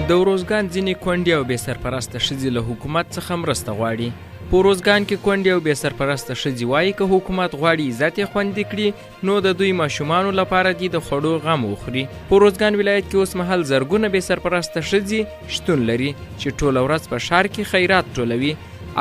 د اروزګان ځینې کونډې او بې سرپرسته ښځې له حکومت څخه مرسته غواړي. په اروزګان کې کونډې او بې سرپرسته ښځې وایي که حکومت غواړي عزت یې خوندي کړي نو د دوی ماشومانو لپاره دې د خوړو غم وخوري. په اروزګان ولایت کې اوس مهال زرګونه بې سرپرسته ښځې شتون لري چې ټوله ورځ په ښار کې خیرات ټولوي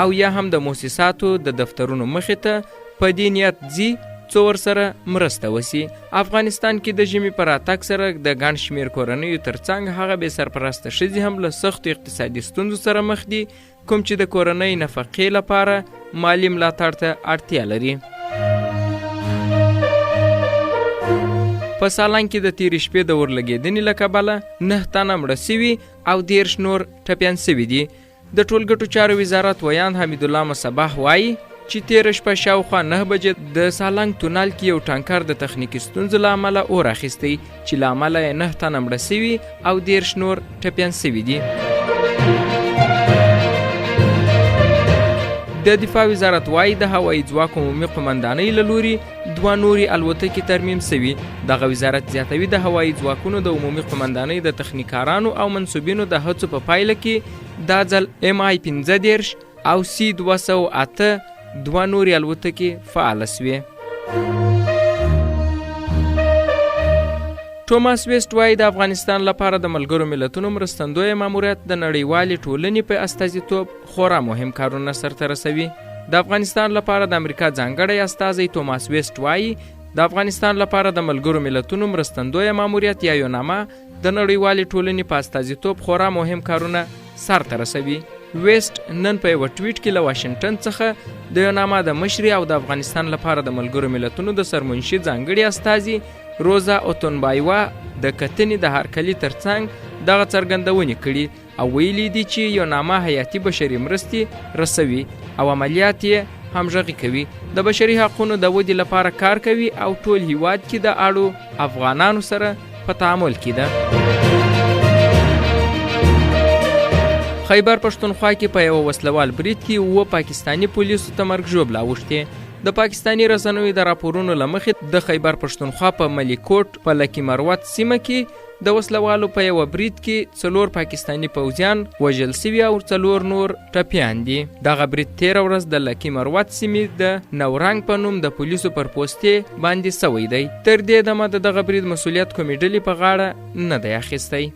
او یا هم د مؤسساتو د دفترونو مخې ته په دې نیت ځي څو ورسره مرسته وسي. افغانستان کې د ژمي په راتګ سره د ګڼ شمېر کورنیو ترڅنګ هغه بې سرپرسته ښځې هم له سختو اقتصادي ستونزو سره مخ دي کوم چې د کورنۍ نفقې لپاره مالي ملاتړ ته اړتیا لري. په سالنګ کې د تېرې شپې د اورلګېدنې له کبله 9 تنه مړه سوي او 13 نور ټپیان سوي دي. د ټولګټو چارو وزارت ویان حمیدالله مصباح وایي چې تېره شپه شاوخوا 9 بجې د سالنګ تونل کې یو ټانکر د تخنیکي ستونزو له امله اور اخیستی چې له امله یې 9 تنه مړه سوي او 13 نور ټپیان سوي دي. د دفاع وزارت وایي د هوایي ځواک عمومي قمندانۍ له لوري 2 نورې الوتکې ترمیم سوي. دغه وزارت زیاتوي د هوایي ځواکونو د عمومي قمندانۍ د تخنیکارانو او منصوبینو د هڅو په پایله کې دا ځل MI-15 او C-208 2 نورې الوتکې فعاله سوې. توماس ویسټ وایي د افغانستان لپاره د ملګرو ملتونو مرستندویه ماموریت د نړیوالې ټولنې په استازیتوب خورا مهم کارونه سرته رسوي. د افغانستان لپاره د امریکا ځانګړی استازی توماس ویسټ وایي د افغانستان لپاره د ملګرو ملتونو مرستندویه ماموریت یا یوناما د نړیوالې ټولنې په استازیتوب خورا مهم کارونه سرته رسوي. ویسټ نن په یو ټویټ کې له واشنګټن څخه د یوناما د مشرې او د افغانستان لپاره د ملګرو ملتونو د سرمنشي ځانګړي استازي روزا اوتونبایوا د کتنې د هرکلي ترڅنګ دغه څرګندونې کړي او ویلي دي چې یوناما حیاتي بشري مرستې رسوي او عملیات یې همغږي کوي، د بشري حقونو د ودې لپاره کار کوي او ټول هیواد کې د اړو افغانانو سره په تعامل کې ده. خیبر پښتونخوا کې په یو وسلوال برید کې 9 پاکستاني پولیسو ته مرګ ژوبله اوښتې. د پاکستاني رسنیو د راپورونو له مخې د خیبر پښتونخوا په ملیکوټ په لکی مروت سیمه کې د وسلوالو په یو برید کې 4 پاکستاني پوځیان وژل سوي او 4 نور ټپیان دي. دغه برید 13 ورځ د لکی مروت سیمې د نورنګ په نوم د پولیسو پر پوستې باندې سوی دی. تر دې دمه د دغه برید مسؤلیت کومې ډلې په غاړه نه دی اخیستی.